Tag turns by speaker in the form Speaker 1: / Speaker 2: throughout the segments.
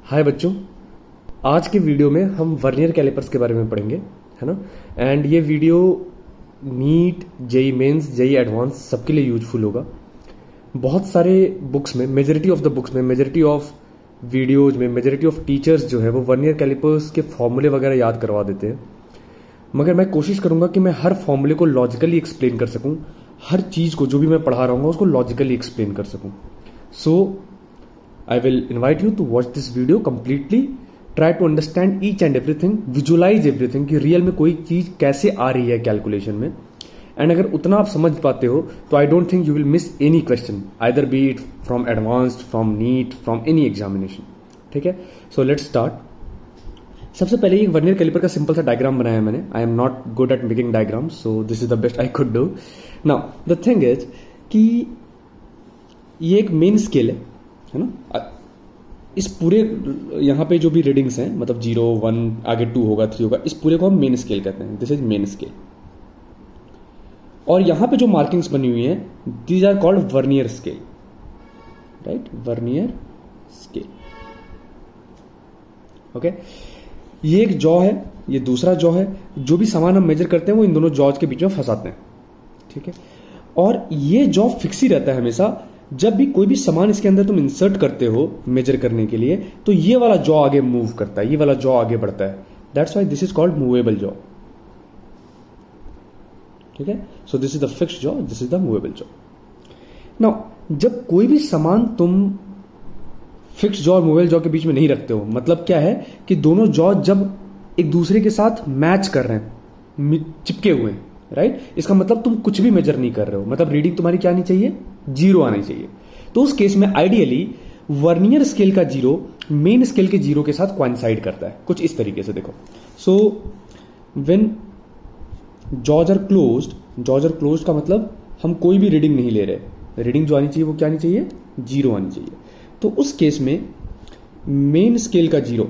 Speaker 1: हाय बच्चों, आज के वीडियो में हम वर्नियर कैलिपर्स के बारे में पढ़ेंगे, है ना। एंड ये video NEET, JEE Mains, JEE Advance सबके लिए यूजफुल होगा। बहुत सारे बुक्स में, मेजॉरिटी ऑफ द बुक्स में, मेजॉरिटी ऑफ वीडियोज में, मेजॉरिटी ऑफ टीचर्स जो है वो वर्नियर कैलिपर्स के फॉर्मूले वगैरह याद करवा देते हैं, मगर मैं कोशिश करूंगा कि मैं हर फॉर्मूले को लॉजिकली एक्सप्लेन कर सकूं, हर चीज को जो भी मैं पढ़ा रहा हूँ उसको लॉजिकली एक्सप्लेन कर सकूं। सो I will invite you to watch this video completely. Try to understand each and everything, visualize everything कि रियल में कोई चीज कैसे आ रही है कैलकुलेशन में। एंड अगर उतना आप समझ पाते हो तो I don't think you will miss any question, either be it from advanced, from NEET, from any examination. ठीक है, सो लेट्स स्टार्ट। सबसे पहले एक वर्नियर कैलिपर का सिंपल सा डायग्राम बनाया मैंने। I am not good at making diagram, so this is the best I could do. Now the thing is कि ये एक मेन स्केल है ना। इस पूरे यहां पे जो भी रीडिंग्स हैं, मतलब 0, 1, आगे 2 होगा, 3 होगा, इस पूरे को हम मेन स्केल कहते हैं। This is main scale. और यहां पे जो मार्किंग्स बनी हुई हैं, these are called vernier scale, right, vernier scale. Okay, ये एक जॉ है, ये दूसरा जॉ है। जो भी सामान हम मेजर करते हैं वो इन दोनों जॉज के बीच में फंसाते हैं। ठीक है, और ये जॉ फिक्स ही रहता है हमेशा। जब भी कोई भी सामान इसके अंदर तुम इंसर्ट करते हो मेजर करने के लिए, तो ये वाला जॉ आगे मूव करता है, ये वाला जॉ आगे बढ़ता है। That's why this is called movable jaw. ठीक है, सो this is the fixed jaw, this is the movable jaw. Now जब कोई भी सामान तुम फिक्स्ड जॉ और मूवेबल जॉ के बीच में नहीं रखते हो, मतलब क्या है कि दोनों जॉ जब एक दूसरे के साथ मैच कर रहे हैं, चिपके हुए हैं, राइट, इसका मतलब तुम कुछ भी मेजर नहीं कर रहे हो, मतलब रीडिंग तुम्हारी क्या आनी चाहिए, 0 आनी चाहिए। तो उस केस में आइडियली वर्नियर स्केल का 0 मेन स्केल के 0 के साथ कोइंसाइड करता है, कुछ इस तरीके से। देखो, so when jaws are closed, jaws are closed का मतलब हम कोई भी रीडिंग नहीं ले रहे, रीडिंग जो आनी चाहिए वो क्या आनी चाहिए, 0 आनी चाहिए। तो उस केस में मेन स्केल का 0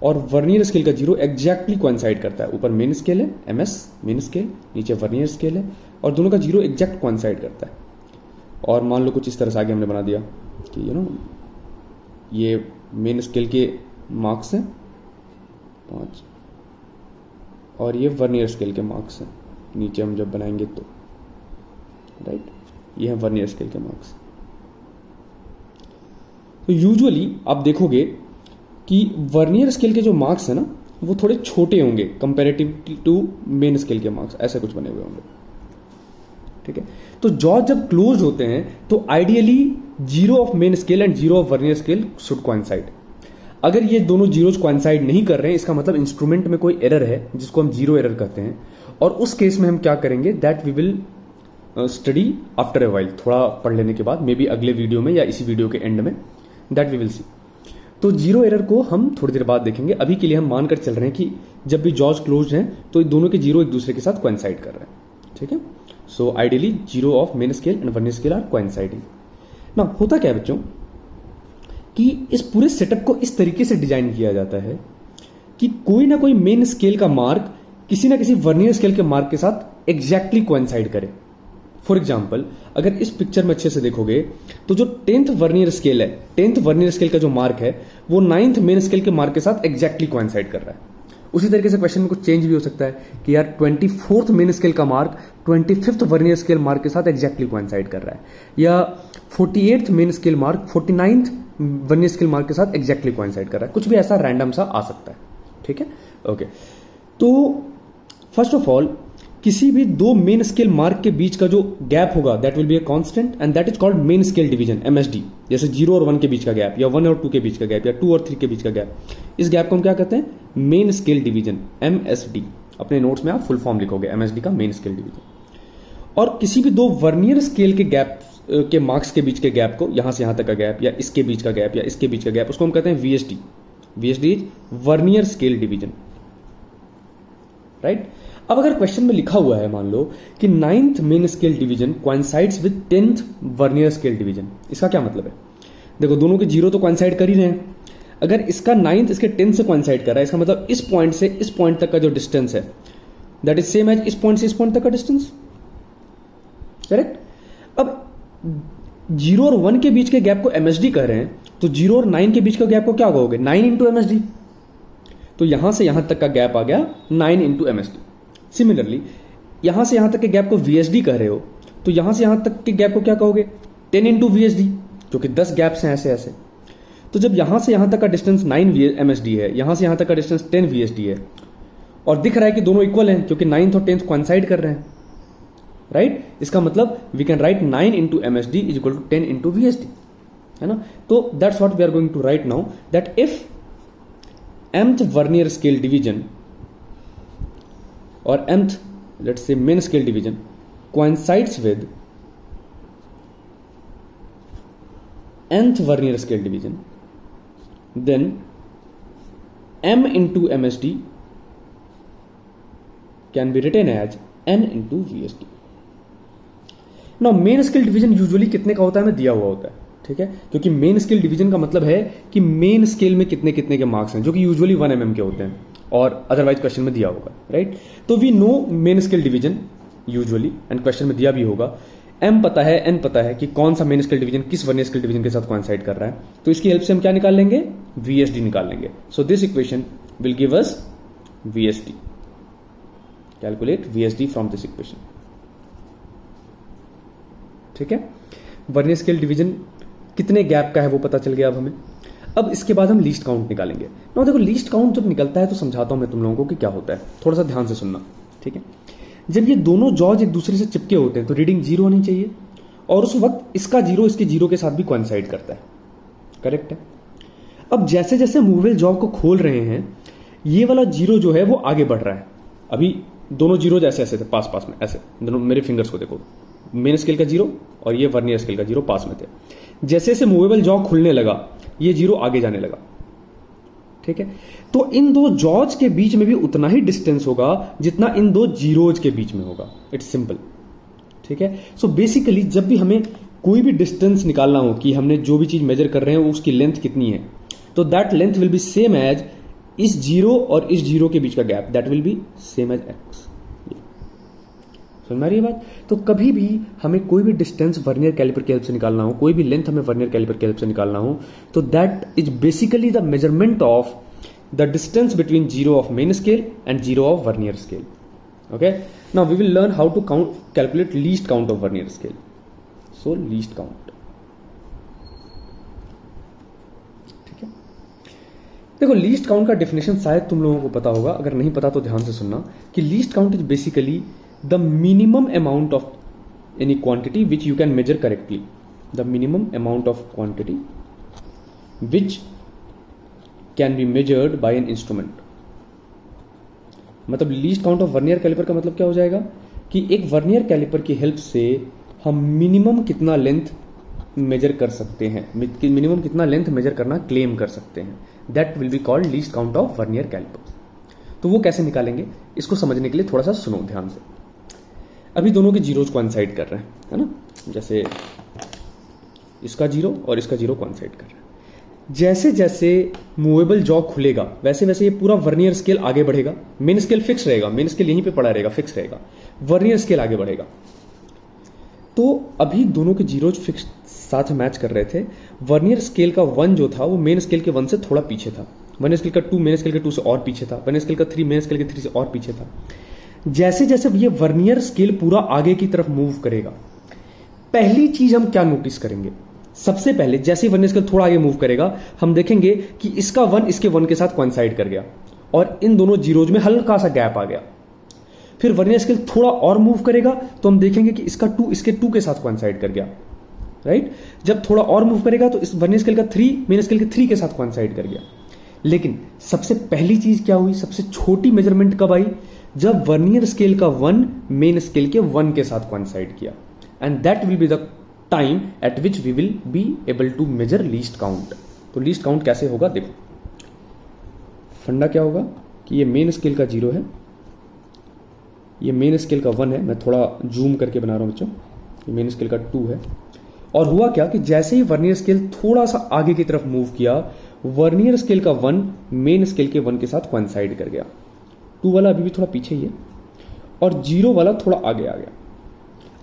Speaker 1: और वर्नियर स्केल का 0 एग्जैक्टली कोइंसाइड करता है। ऊपर मेन स्केल है, MS मेन स्केल, नीचे वर्नियर स्केल है, और दोनों का 0 एग्जैक्ट कोइंसाइड करता है। और मान लो कुछ इस तरह से आगे हमने बना दिया कि ये मेन स्केल के मार्क्स हैं 5, और ये वर्नियर स्केल के मार्क्स हैं नीचे हम जब बनाएंगे तो, राइट, ये है वर्नियर स्केल के मार्क्स। तो यूजुअली आप देखोगे कि वर्नियर स्केल के जो मार्क्स है ना, वो थोड़े छोटे होंगे कंपैरेटिव टू मेन स्केल के मार्क्स, ऐसे कुछ बने हुए होंगे। ठीक है, तो जॉ जब क्लोज होते हैं तो ideally 0 of main scale and 0 of vernier scale should coincide. अगर ये दोनों जीरोज कोइंसाइड नहीं कर रहे हैं, इसका मतलब इंस्ट्रूमेंट में कोई एरर है, जिसको हम 0 एरर कहते हैं। और उस केस में हम क्या करेंगे, that we will study after a while, थोड़ा पढ़ लेने के बाद, मे बी अगले वीडियो में या इसी वीडियो के एंड में, दैट वी विल सी। तो 0 एरर को हम थोड़ी देर बाद देखेंगे। अभी के लिए हम मानकर चल रहे हैं कि जब भी जॉज क्लोज हैं तो दोनों के 0 एक दूसरे के साथ कोइंसाइड कर रहे हैं। ठीक है, so ideally 0 of main scale and vernier scale are coinciding. ना होता क्या है बच्चों कि इस पूरे सेटअप को इस तरीके से डिजाइन किया जाता है कि कोई ना कोई मेन स्केल का मार्क किसी ना किसी वर्नियर स्केल के मार्क के साथ एग्जैक्टली कोइंसाइड करे। फॉर एग्जाम्पल, अगर इस पिक्चर में अच्छे से देखोगे तो जो 10th वर्नियर स्केल है, 10th वर्नियर स्केल का जो मार्क है वो 9th मेन स्केल के मार्क के साथ एग्जैक्टली कोइंसाइड कर रहा है। उसी तरीके से क्वेश्चन में कुछ चेंज भी हो सकता है कि यार 24th मेन स्केल का mark 25th vernier scale mark के साथ एग्जैक्टली कोइंसाइड कर रहा है, या 48th main scale mark 49th vernier scale mark के साथ एग्जैक्टली कोइंसाइड कर रहा है। कुछ भी ऐसा रैंडम सा आ सकता है। ठीक है, ओके। तो फर्स्ट ऑफ ऑल, किसी भी 2 मेन स्केल मार्क के बीच का जो गैप होगा, that will be a constant and that is called main scale division, MSD। जैसे 0 और 1 के बीच का गैप, या 1 और 2 के बीच का गैप, या 2 और 3 के बीच का गैप, इस गैप को हम क्या कहते हैं, मेन स्केल डिवीजन, MSD। अपने नोट्स में आप फुल फॉर्म लिखोगे, MSD का मेन स्केल डिवीजन। और किसी भी 2 वर्नियर स्केल के गैप के मार्क्स के बीच के गैप को, यहां से यहां तक का गैप, या इसके बीच का गैप, या इसके बीच का गैप, उसको हम कहते हैं VSD। VSD is vernier scale division, right. अब अगर क्वेश्चन में लिखा हुआ है, मान लो कि 9th main scale division coincides with 10th vernier scale division, इसका क्या मतलब है? देखो, दोनों के 0 तो कोइंसाइड कर ही रहे हैं। अगर इसका 9th इसके 10th से कोइंसाइड कर रहा है, इसका मतलब इस पॉइंट से इस पॉइंट तक का जो डिस्टेंस है, दैट इज सेम एज इस पॉइंट से इस पॉइंट तक का डिस्टेंस, करेक्ट। अब 0 और 1 के बीच के गैप को MSD कह रहे हैं, तो 0 और 9 के बीच का गैप को क्या कहोगे? 9 इंटू MSD। तो यहां से यहां तक का गैप आ गया 9 इंटू MSD। सिमिलरली यहां से यहां तक के गैप को VSD कह रहे हो, तो यहां से यहां तक के गैप को क्या कहोगे? 10 इंटू VSD, क्योंकि 10 गैप्स हैं ऐसे ऐसे। तो जब यहां से यहां तक का डिस्टेंस 9 MSD है, यहां से यहां तक का डिस्टेंस 10 VSD है, और दिख रहा है कि दोनों इक्वल हैं क्योंकि 9th और 10th कोइंसाइड कर रहे हैं, राइट? इसका मतलब we can write 9 into MSD is equal to 10 into VSD, है ना? तो that's what we are going to write now, that if mth vernier scale division और mth let's say main scale division coincides with nth vernier scale division, then m into MSD can be written as n into VSD. Now main scale division usually कितने का होता है हमें दिया हुआ होता है, ठीक है? क्योंकि मेन स्केल डिवीजन का मतलब है कि मेन स्केल में कितने कितने के मार्क्स हैं, जो कि यूजुअली 1 mm के होते हैं और अदरवाइज क्वेश्चन में दिया होगा, राइट? तो we know main scale division usually, and question में दिया भी होगा। m पता है, n पता है कि कौन सा मेन स्केल डिवीजन किस वर्नियर स्केल डिवीजन के साथ कोइंसाइड कर रहा है, तो इसकी हेल्प से हम क्या निकाल लेंगे? VSD निकाल लेंगे। So this equation will give us VSD। Calculate VSD from this equation, ठीक है? वर्नियर स्केल डिवीजन कितने गैप का है वो पता चल गया अब हमें। अब इसके बाद हम लीस्ट काउंट निकालेंगे। ना देखो, लीस्ट काउंट जब निकलता है तो समझाता हूं मैं तुम लोगों को कि क्या होता है, थोड़ा सा ध्यान से सुनना, ठीक है? जब ये दोनों जॉज एक दूसरे से चिपके होते हैं तो रीडिंग 0 होनी चाहिए, और उस वक्त इसका 0 इसके 0 के साथ भी कोइंसाइड करता है, करेक्ट है? अब जैसे जैसे मूवेबल जॉ को खोल रहे हैं, ये वाला 0 जो है वो आगे बढ़ रहा है। अभी दोनों 0 ऐसे ऐसे थे, पास पास में ऐसे, दोनों मेरे फिंगर्स को देखो, मेन स्केल का 0 और ये वर्नियर स्केल का 0 पास में थे। जैसे जैसे मूवेबल जॉ खुलने लगा, ये 0 आगे जाने लगा, ठीक है? तो इन दो जॉज के बीच में भी उतना ही डिस्टेंस होगा जितना इन दो जीरोज के बीच में होगा। इट्स सिंपल, ठीक है? सो बेसिकली जब भी हमें कोई भी डिस्टेंस निकालना हो कि हमने जो भी चीज मेजर कर रहे हैं उसकी लेंथ कितनी है, तो that length will be same as इस 0 और इस 0 के बीच का gap, that will be same as x। समझ में आ रही है बात? तो कभी भी हमें कोई भी डिस्टेंस वर्नियर कैलिपर की हेल्प से निकालना हो, कोई भी लेंथ हमें वर्नियर कैलिपर की हेल्प से निकालना हो, तो that is basically the measurement of the distance between 0 of main scale and 0 of vernier scale. Okay, now we will learn how to calculate least count of vernier scale. So least count, ठीक है? देखो, least count का definition शायद तुम लोगों को पता होगा, अगर नहीं पता तो ध्यान से सुनना कि least count is basically the minimum amount of any quantity which you can measure correctly, the minimum amount of quantity which can be measured by an instrument। मतलब least count of vernier caliper का मतलब क्या हो जाएगा कि एक vernier caliper की help से हम मिनिमम कितना लेंथ मेजर कर सकते हैं, मिनिमम कितना लेंथ मेजर करना क्लेम कर सकते हैं, that will be called least count of vernier caliper. तो वो कैसे निकालेंगे, इसको समझने के लिए थोड़ा सा सुनो ध्यान से। अभी दोनों के जीरोज कोइंसाइड कर रहे हैं, है ना? जैसे इसका 0 और इसका 0 कोइंसाइड कर रहा है। जैसे जैसे मूवेबल जॉ खुलेगा वैसे वैसे ये पूरा वर्नियर स्केल आगे बढ़ेगा। मेन स्केल फिक्स रहेगा, मेन स्केल यहीं पे पड़ा रहेगा, फिक्स रहेगा। वर्नियर स्केल आगे बढ़ेगा। तो अभी दोनों के जीरोज फिक्स साथ मैच कर रहे थे। वर्नियर स्केल का 1 जो था वो मेन स्केल के 1 से थोड़ा पीछे था। वर्नियर स्केल का 2 मेन स्केल के 2 से और पीछे था। वर्नियर स्केल का 3 मेन स्केल के 3 से और पीछे था। जैसे जैसे ये वर्नियर स्केल पूरा आगे की तरफ मूव करेगा, पहली चीज हम क्या नोटिस करेंगे? सबसे पहले जैसे वर्नियर स्केल थोड़ा आगे मूव करेगा, हम देखेंगे कि इसका 1 इसके 1 के साथ कोइंसाइड कर गया और इन दोनों जीरोज में हल्का सा गैप आ गया। फिर वर्नियर स्केल थोड़ा और मूव करेगा तो हम देखेंगे कि इसका 2 इसके 2 के साथ कोइंसाइड कर गया, राइट? जब थोड़ा और मूव करेगा तो इस वर्नियर स्केल का 3 मेन स्केल के 3 के साथ कोइंसाइड कर गया। लेकिन सबसे पहली चीज क्या हुई, सबसे छोटी मेजरमेंट कब आई? जब वर्नियर स्केल का 1 मेन स्केल के 1 के साथ कोइंसाइड किया, and that will be the time at which we will be able to measure least count. तो लीस्ट काउंट कैसे होगा? देखो, फंडा क्या होगा कि ये मेन स्केल का 0 है, ये मेन स्केल का 1 है। मैं थोड़ा जूम करके बना रहा हूं बच्चों। ये मेन स्केल का 2 है। और हुआ क्या कि जैसे ही वर्नियर स्केल थोड़ा सा आगे की तरफ मूव किया, वर्नियर स्केल का 1 मेन स्केल के 1 के साथ कोइंसाइड कर गया। 2 वाला अभी भी थोड़ा पीछे ही है और 0 वाला थोड़ा आगे आ गया।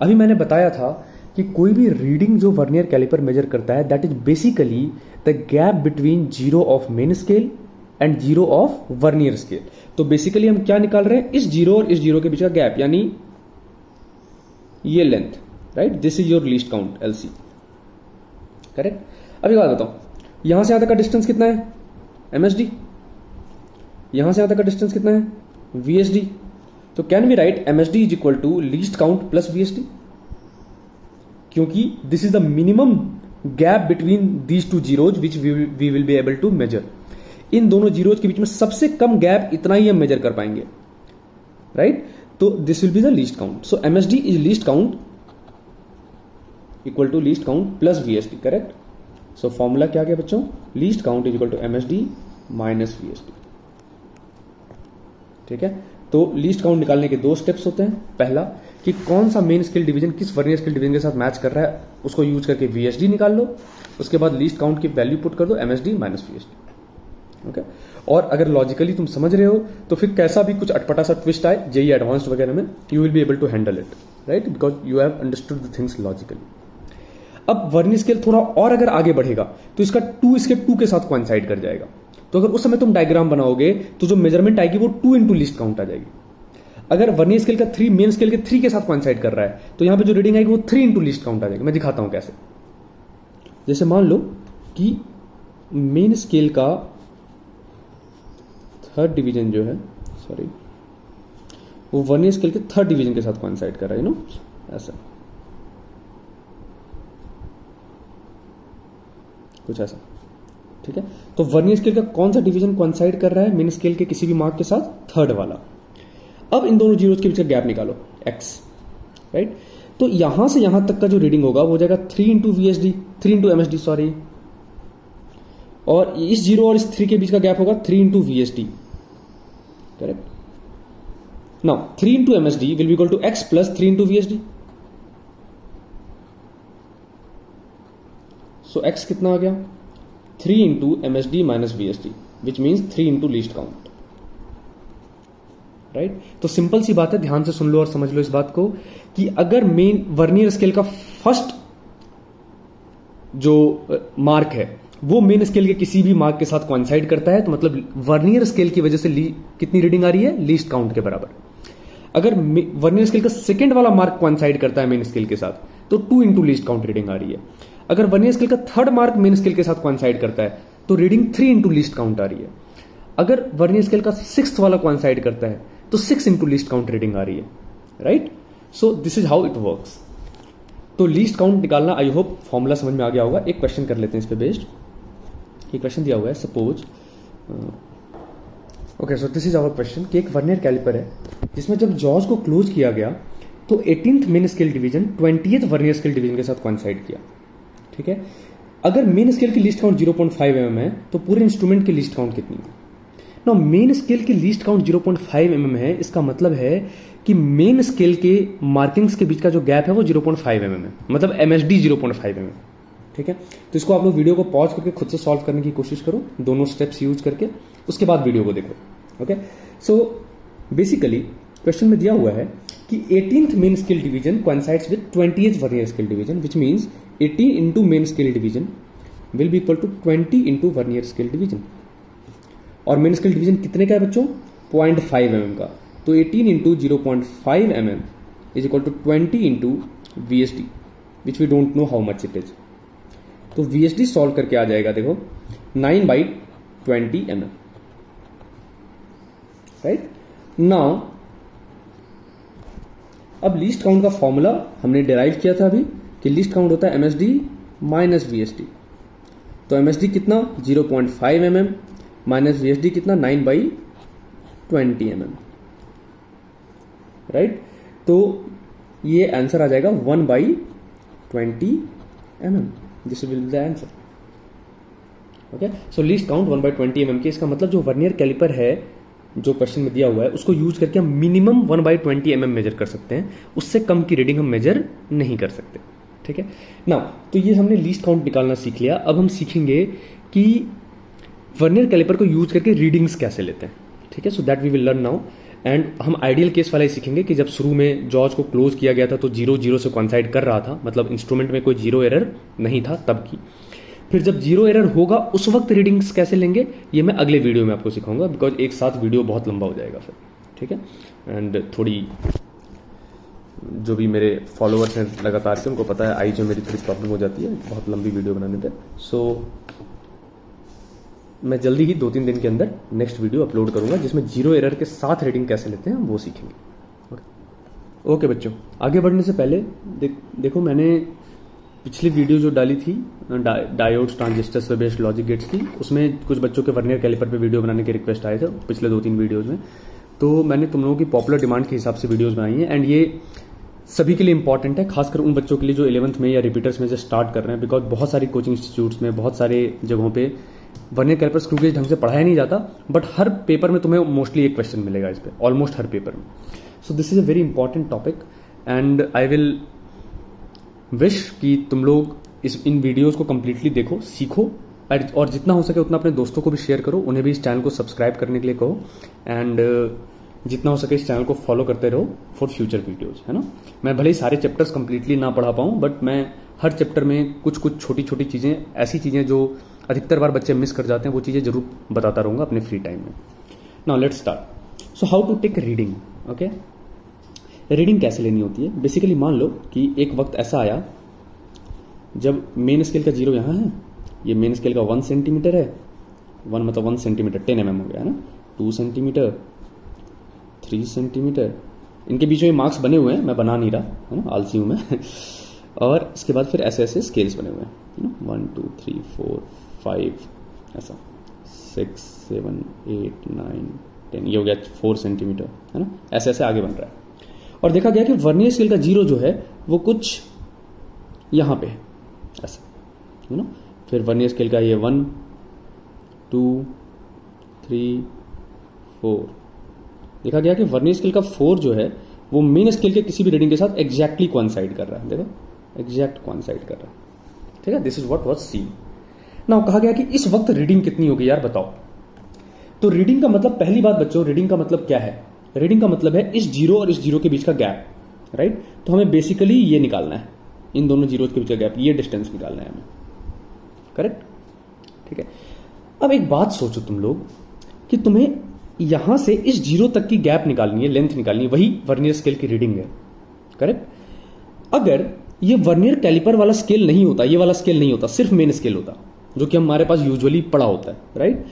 Speaker 1: अभी मैंने बताया था कि कोई भी रीडिंग जो वर्नियर कैलिपर मेजर करता है that is basically the gap between zero of main scale and zero of vernier scale. तो बेसिकली हम क्या निकाल रहे हैं, इस जीरो और इस जीरो के बीच का गैप, यानी ये length, right, this is your least count LC, correct. अभी बात बताओ, यहां से यहां तक का डिस्टेंस कितना है, एमएसडी, यहां से यहां तक का डिस्टेंस कितना है, वीएसडी। तो can we write MSD is equal to least count plus VSD, क्योंकि this is the minimum gap between these two zeros which we will be able to measure. इन दोनों जीरोज के बीच में सबसे कम गैप इतना ही हम मेजर कर पाएंगे, राइट। तो this will be the least count. So MSD is least count equal to least count plus VSD, correct. So formula क्या गया बच्चों, least count is equal to MSD minus VSD, ठीक है। तो लीस्ट काउंट निकालने के दो स्टेप्स होते हैं। पहला कि कौन सा मेन स्केल डिवीजन किस वर्नियर स्केल डिवीजन के साथ मैच कर रहा है, उसको यूज करके वीएसडी निकाल लो, उसके बाद लीस्ट काउंट की वैल्यू पुट कर दो, एमएसडी माइनस वीएसडी, ओके। और अगर लॉजिकली तुम समझ रहे हो तो फिर कैसा भी कुछ अटपटा सा ट्विस्ट आए जेई एडवांस्ड वगैरह में, you will be able to handle it, right, because you have understood the things logically. अब वर्नियर स्केल थोड़ा और अगर आगे बढ़ेगा तो इसका 2 इसके 2 के साथ कोइंसाइड कर जाएगा। तो अगर उस समय तुम डायग्राम बनाओगे तो जो मेजरमेंट आएगी वो 2 इंटू लीस्ट काउंट आ जाएगी। अगर वर्नियर स्केल का 3 मेन स्केल के 3 के साथ कोइंसाइड कर रहा है तो यहां पे जो रीडिंग आएगी वो 3 इंटू लीस्ट काउंट आ जाएगी। मैं दिखाता हूं कैसे। जैसे मान लो कि मेन स्केल का 3rd डिवीजन जो है, सॉरी, वो वर्नियर स्केल के 3rd डिवीजन के साथ कोइंसाइड कर रहा है, ऐसा कुछ ऐसा, ठीक है। तो वर्नियर स्केल का कौन सा डिवीजन कोइंसाइड कर रहा है मेन स्केल के किसी भी मार्क के साथ, 3rd वाला। अब इन दोनों जीरोज के बीच का गैप निकालो, x, राइट। तो यहां से यहां तक का जो रीडिंग होगा वो हो जाएगा 3 into VSD, 3 into MSD, sorry, और इस जीरो और इस 3 के बीच का गैप होगा 3 into VSD, correct. Now 3 into MSD will be equal to x plus 3 into VSD. So x कितना आ गया, 3 into MSD minus VSD, which means 3 into least count, right. तो सिंपल सी बात है, ध्यान से सुन लो और समझ लो इस बात को कि अगर मेन वर्नियर स्केल का फर्स्ट जो मार्क है वो मेन स्केल के किसी भी मार्क के साथ कोइंसाइड करता है तो मतलब वर्नियर स्केल की वजह से कितनी रीडिंग आ रही है, लीस्ट काउंट के बराबर। अगर वर्नियर स्केल का सेकंड वाला मार्क कोइंसाइड करता है मेन स्केल के साथ तो 2 इंटू लीस्ट काउंट रीडिंग आ रही है। अगर वर्नियर स्केल का 3rd मार्क मेन स्केल के साथ कोइंसाइड करता है तो रीडिंग 3 इंटू लीस्ट काउंट आ रही है। अगर वर्नियर स्केल का 6th वाला कोइंसाइड करता है तो 6 इंटू लीस्ट काउंट रीडिंग आ रही है, right. So this is how it works. तो लीस्ट काउंट निकालना, आई होप फॉर्मूला समझ में आ गया होगा। एक क्वेश्चन कर लेते हैं इस पे बेस्ड। ये क्वेश्चन दिया हुआ है, suppose, okay, so this is our question कि एक वर्नियर कैलिपर है जिसमें जब जॉज को क्लोज किया गया तो 18th main scale division 20th vernier scale division के साथ कोइंसाइड किया, ठीक है। अगर मेन स्केल की लीस्ट काउंट 0.5 mm है तो पूरे इंस्ट्रूमेंट की लीस्ट काउंट कितनी है। ना मेन स्केल की लीस्ट काउंट 0.5 mm है, इसका मतलब है कि मेन स्केल के मार्किंग्स के बीच का जो गैप है वो 0.5 mm है, मतलब एमएसडी 0.5 mm, ठीक है। तो इसको आप लोग वीडियो को पॉज करके खुद से सॉल्व करने की कोशिश करो, दोनों स्टेप्स यूज करके, उसके बाद वीडियो को देखो, ओके। सो बेसिकली क्वेश्चन में दिया हुआ है कि 18th main scale division coincides with 20th vernier scale division, which means 18 into main scale division will be equal to 20 into vernier scale division. और मेन स्केल डिवीजन कितने का है बच्चों, 0.5 mm का। तो 18 into 0.5 mm is equal to 20 into VSD, which we don't know how much it is. तो VSD solve करके आ जाएगा, देखो 9/20 mm, राइट। नाउ अब लीस्ट काउंट का फॉर्मूला हमने डिराइव किया था अभी कि लीस्ट काउंट होता है एमएसडी माइनस वीएसडी। तो एमएसडी कितना 0.5 mm माइनस वीएसडी कितना 9/20 mm, राइट। तो ये आंसर आ जाएगा 1/20 mm, this will be the answer, okay. So least count 1/20 mm के, इसका मतलब जो वर्नियर कैलिपर है जो क्वेश्चन में दिया हुआ है उसको यूज करके हम मिनिमम 1/20 mm मेजर कर सकते हैं, उससे कम की रीडिंग हम मेजर नहीं कर सकते, ठीक है ना। तो ये हमने लीस्ट काउंट निकालना सीख लिया। अब हम सीखेंगे कि वर्नियर कैलिपर को यूज करके रीडिंग्स कैसे लेते हैं, ठीक है। So that we will learn now. And हम आइडियल केस वाला ही सीखेंगे कि जब शुरू में जॉज को क्लोज किया गया था तो 0 से कोइंसाइड कर रहा था, मतलब इंस्ट्रूमेंट में कोई 0 एरर नहीं था तब की। फिर जब 0 एरर होगा उस वक्त रीडिंग्स कैसे लेंगे ये मैं अगले वीडियो में आपको सिखाऊंगा, बिकॉज एक साथ वीडियो बहुत लंबा हो जाएगा फिर, ठीक है। एंड थोड़ी जो भी मेरे फॉलोअर्स हैं लगातार के उनको पता है आई जो मेरी थोड़ी प्रॉब्लम हो जाती है बहुत लंबी वीडियो बनाने पे। सो मैं जल्दी ही 2-3 दिन के अंदर नेक्स्ट वीडियो अपलोड करूंगा जिसमें 0 एरर के साथ रीडिंग कैसे लेते हैं वो सीखेंगे। ओके बच्चों, आगे बढ़ने से पहले देखो मैंने पिछली वीडियो जो डाली थी डायोड्स ट्रांजिस्टर्स पे बेस्ड लॉजिक गेट्स की, उसमें कुछ बच्चों के वर्नियर कैलिपर पे वीडियो बनाने के रिक्वेस्ट आए थे पिछले 2-3 वीडियोज में। तो मैंने तुम लोगों की पॉपुलर डिमांड के हिसाब से वीडियोज बनाई हैं एंड ये सभी के लिए इंपॉर्टेंट है, खासकर उन बच्चों के लिए जो 11th में या रिपीटर्स में से स्टार्ट कर रहे हैं, बिकॉज बहुत सारी कोचिंग इंस्टीट्यूट्स में बहुत सारे जगहों पे वर्नियर कैलिपर स्क्रू गेज ढंग से पढ़ाया नहीं जाता, बट हर पेपर में तुम्हें मोस्टली एक क्वेश्चन मिलेगा इस पर, ऑलमोस्ट हर पेपर में। सो this is a very important topic and I will wish कि तुम लोग इन वीडियोज को कंप्लीटली देखो, सीखो और जितना हो सके उतना अपने दोस्तों को भी शेयर करो, उन्हें भी इस चैनल को सब्सक्राइब करने के लिए कहो एंड जितना हो सके इस चैनल को फॉलो करते रहो फॉर फ्यूचर वीडियोज, है ना। मैं भले ही सारे चैप्टर्स कंप्लीटली ना पढ़ा पाऊं, बट मैं हर चैप्टर में कुछ कुछ छोटी छोटी चीजें, ऐसी चीजें जो अधिकतर बार बच्चे मिस कर जाते हैं, वो चीजें जरूर बताता रहूंगा अपने फ्री टाइम में। Now let's start. So how to take reading. Okay, reading कैसे लेनी होती है। बेसिकली मान लो कि एक वक्त ऐसा आया जब मेन स्केल का 0 यहां है, ये मेन स्केल का 1 सेंटीमीटर है, 1 मतलब 1 सेंटीमीटर 10 mm हो गया है ना, 2 सेंटीमीटर 3 सेंटीमीटर, इनके बीच में मार्क्स बने हुए हैं, मैं बना नहीं रहा है ना, आलसी हूं मैं और इसके बाद फिर ऐसे ऐसे स्केल्स बने हुए हैं 1 2 3 4 5 ऐसा 6 7 8 9 10, ये हो गया 4 सेंटीमीटर है ना, ऐसे ऐसे आगे बन रहा है। और देखा गया कि वर्नियर स्केल का 0 जो है वो कुछ यहां पे है ऐसा, यू नो। फिर वर्नियर स्केल का ये 1 2 3 4, देखा गया कि वर्नियर स्केल का 4 जो है वो मेन स्केल के किसी भी रीडिंग के साथ एग्जैक्टली कोइंसाइड कर रहा है, देखो एग्जैक्ट कोइंसाइड कर रहा है, ठीक है। This is what was scene. Now कहा गया कि इस वक्त रीडिंग कितनी होगी यार बताओ। तो रीडिंग का मतलब, पहली बात बच्चों, रीडिंग का मतलब क्या है। रीडिंग का मतलब है इस 0 और इस 0 के बीच का गैप, राइट। तो हमें बेसिकली ये निकालना है, इन दोनों जीरोज के बीच का गैप, ये डिस्टेंस निकालना है हमें, करेक्ट, ठीक है। अब एक बात सोचो तुम लोग कि तुम्हें यहां से इस 0 तक की गैप निकालनी है, लेंथ निकालनी है, वही वर्नियर स्केल की रीडिंग है, करेक्ट। अगर ये वर्नियर कैलिपर वाला स्केल नहीं होता, ये वाला स्केल नहीं होता, सिर्फ मेन स्केल होता जो कि हमारे पास यूजुअली पड़ा होता है, राइट,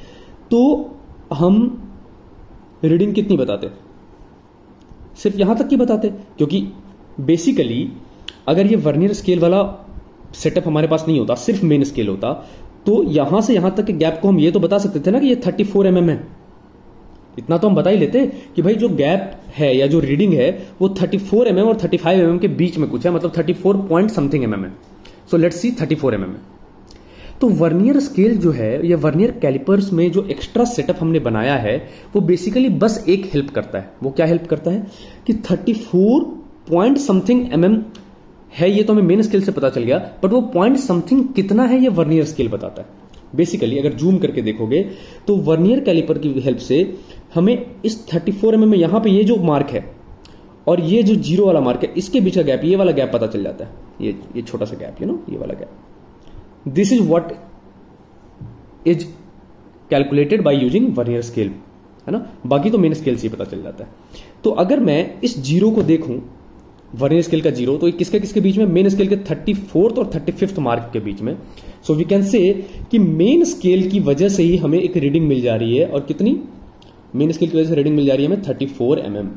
Speaker 1: तो हम रीडिंग कितनी बताते, सिर्फ यहां तक की बताते, क्योंकि बेसिकली अगर ये वर्नियर स्केल वाला सेटअप हमारे पास नहीं होता, सिर्फ मेन स्केल होता, तो यहां से यहां तक के गैप को हम ये तो बता सकते थे ना कि ये 34 mm है, इतना तो हम बता ही लेते कि भाई जो गैप है या जो रीडिंग है वो 34 mm और 35 mm के बीच में कुछ है, मतलब 34 पॉइंट समथिंग mm है। सो लेट्स सी 34 mm है। तो वर्नियर स्केल जो है, या वर्नियर कैलिपर्स में जो एक्स्ट्रा सेटअप हमने बनाया है, वो बेसिकली बस एक हेल्प करता है। वो क्या हेल्प करता है कि 34 पॉइंट समथिंग mm है, ये तो हमें मेन स्केल से पता चल गया, बट वो पॉइंट समथिंग कितना है ये वर्नियर स्केल बताता है। बेसिकली अगर जूम करके देखोगे तो वर्नियर कैलिपर की हेल्प से हमें इस 34 mm में यहां पे ये जो मार्क है और ये जो 0 वाला मार्क है, इसके बीच का गैप, ये वाला गैप पता चल जाता है, ये छोटा सा गैप, ये वाला gap. This is what is calculated by using vernier scale, है ना। बाकी तो मेन स्केल से ही पता चल जाता है। तो अगर मैं इस 0 को देखूं, वर्नियर स्केल का 0, तो ये किसके किसके बीच में, मेन स्केल के 34th और 35th मार्क के बीच में। सो वी कैन से कि मेन स्केल की वजह से ही हमें एक रीडिंग मिल जा रही है, और कितनी, मेन स्केल की वजह से रीडिंग मिल जा रही है हमें 34 mm,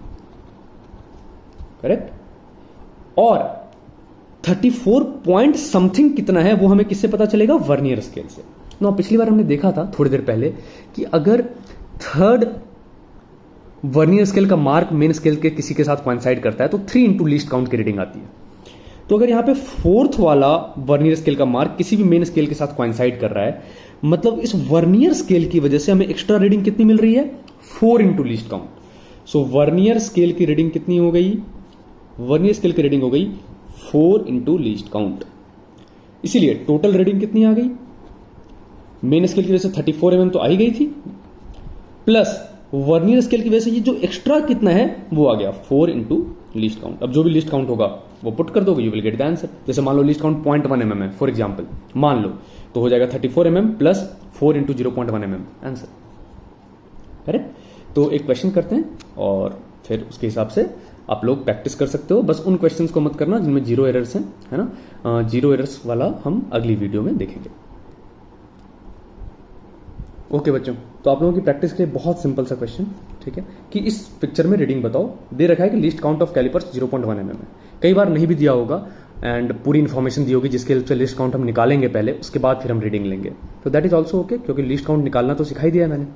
Speaker 1: करेक्ट। और 34 पॉइंट समथिंग कितना है वो हमें किससे पता चलेगा, वर्नियर स्केल से। ना पिछली बार हमने देखा था थोड़ी देर पहले कि अगर थर्ड वर्नियर स्केल का मार्क मेन स्केल के किसी के साथ कोइंसाइड करता है तो 3 into लीस्ट काउंट की रीडिंग आती है। तो अगर यहां पे 4th वाला वर्नियर स्केल का मार्क किसी भी मेन स्केल के साथ कोइंसाइड कर रहा है, मतलब इस वर्नियर स्केल की वजह से हमें एक्स्ट्रा रीडिंग कितनी मिल रही है, 4 into लीस्ट काउंट। सो वर्नियर स्केल की रीडिंग कितनी हो गई, वर्नियर स्केल की रीडिंग हो गई 4 into लीस्ट काउंट। इसीलिए टोटल रीडिंग कितनी आ गई, मेन स्केल की वजह से 34 mm तो आ ही गई थी, प्लस वर्नियर स्केल की वजह से ये जो एक्स्ट्रा कितना है वो आ गया 4 इंटू लीस्ट काउंट। अब जो भी लीस्ट काउंट होगा वो पुट कर दोगे, you will get the answer. जैसे मान लो लीस्ट काउंट 0.1 mm है फॉर एग्जाम्पल, मान लो, तो हो जाएगा 34 mm plus 4 into 0.1 mm answer. Correct. तो एक क्वेश्चन करते हैं और फिर उसके हिसाब से आप लोग प्रैक्टिस कर सकते हो। बस उन क्वेश्चंस को मत करना जिनमें जीरो एरर्स हैं, है ना। जीरो एरर्स वाला हम अगली वीडियो में देखेंगे। ओके बच्चों, तो आप लोगों की प्रैक्टिस के लिए बहुत सिंपल सा क्वेश्चन, ठीक है, कि इस पिक्चर में रीडिंग बताओ। दे रखा है कि least count of calipers 0.1 mm है। कई बार नहीं भी दिया होगा एंड पूरी इन्फॉर्मेशन दी होगी जिसके हेल्प से लिस्ट काउंट हम निकालेंगे पहले, उसके बाद फिर हम रीडिंग लेंगे। तो दैट इज ऑल्सो ओके, क्योंकि लिस्ट काउंट निकालना तो सिखाई दिया है मैंने,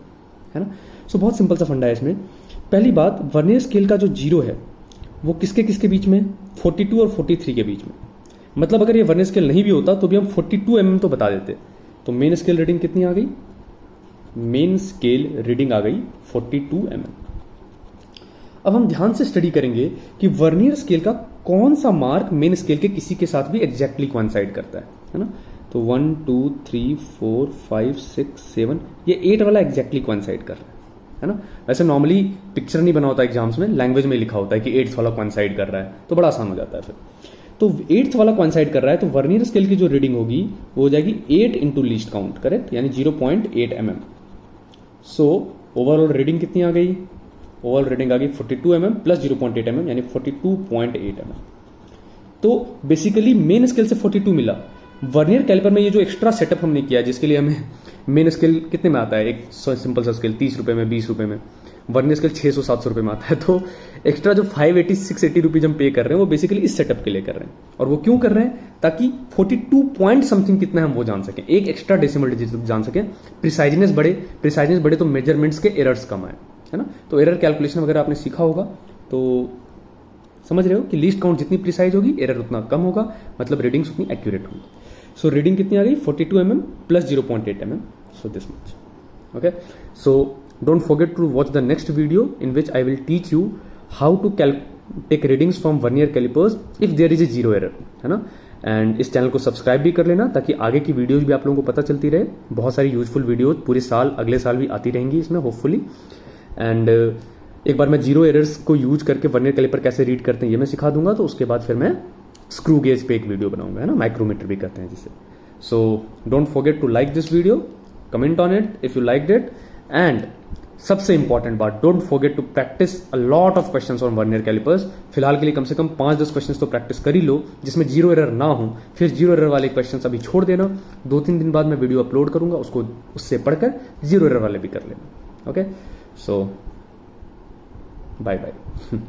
Speaker 1: है ना। सो बहुत सिंपल सा फंडा है इसमें। पहली बात, वर्नियर स्केल का जो जीरो है वो किसके किसके बीच में, 42 और 43 के बीच में। मतलब अगर ये वर्नियर स्केल नहीं भी होता तो भी हम 42 mm तो बता देते। तो मेन स्केल रीडिंग कितनी आ गई, मेन स्केल रीडिंग आ गई 42 mm। अब हम ध्यान से स्टडी करेंगे कि वर्नियर स्केल का कौन सा मार्क मेन स्केल के किसी के साथ भी एग्जैक्टली कोइंसाइड करता है ना। तो 1 2 3 4 5 6 7 ये 8 वाला एग्जैक्टली कोइंसाइड कर रहा है ना। वैसे नॉर्मली पिक्चर नहीं बना होता एग्जाम्स में, लैंग्वेज में लिखा होता है कि 8th वाला कोइंसाइड कर रहा है, तो बड़ा आसान हो जाता है फिर। तो 8th वाला कोइंसाइड कर रहा है तो वर्नियर स्केल की जो रीडिंग होगी वो हो जाएगी 8 इंटू लीस्ट काउंट, करेक्ट, यानी 0.8 mm। सो ओवरऑल रीडिंग कितनी आ गई, ओवरऑल रीडिंग आ गई 42 mm प्लस 0.8 mm यानी 42.8 mm। तो बेसिकली मेन स्केल से 42 मिला। वर्नियर कैलिपर में ये जो एक्स्ट्रा सेटअप हमने किया जिसके लिए हमें मेन स्केल कितने में आता है, एक सिंपल सा स्केल 30 रुपए में, 20 रुपए में, वर्नियर स्केल 600-700 रुपए में आता है। तो एक्स्ट्रा जो 580-680 रुपीज हम पे कर रहे हैं वो बेसिकली इस सेटअप के लिए कर रहे हैं। और वो क्यों कर रहे हैं, ताकि 42 पॉइंट समथिंग कितना है हम वो जान सकें, एक एक्स्ट्रा डेसिमल डिजिट जान सकें। प्रिसाइजनेस बढ़े तो मेजरमेंट्स के एरर्स कम आए, है ना। तो एरर कैलकुलेशन वगैरह आपने सीखा होगा, तो समझ रहे हो कि लीस्ट काउंट जितनी प्रिसाइज होगी एरर उतना कम होगा, मतलब रीडिंग्स उतनी एक्यूरेट होगी। सो रीडिंग कितनी आ गई 42 mm plus 0.8 mm, so this much. Okay, so don't forget to watch the next video in which I will teach you how to take readings from vernier calipers if there is a zero error, है ना। And इस channel को subscribe भी कर लेना ताकि आगे की वीडियोज भी आप लोगों को पता चलती रहे। बहुत सारी यूजफुल वीडियोज पूरे साल, अगले साल भी आती रहेंगी इसमें होपफुली। एंड एक बार मैं जीरो एरर्स को यूज करके वर्नियर कैलिपर कैसे रीड करते हैं ये मैं सिखा दूंगा, तो उसके बाद फिर मैं स्क्रू गेज पे एक वीडियो बनाऊंगा, है ना, माइक्रोमीटर भी करते हैं जिसे। So don't forget to like this video, comment on it if you liked it, and सबसे इंपॉर्टेंट बात, don't forget to practice a lot of questions on vernier calipers. फिलहाल के लिए कम से कम 5-10 क्वेश्चंस तो प्रैक्टिस कर ही लो जिसमें जीरो एरर ना हो। फिर जीरो एरर वाले क्वेश्चंस अभी छोड़ देना, 2-3 दिन बाद मैं वीडियो अपलोड करूंगा, उसको उससे पढ़कर जीरो एरर वाले भी कर लेना। ओके, सो बाय बाय।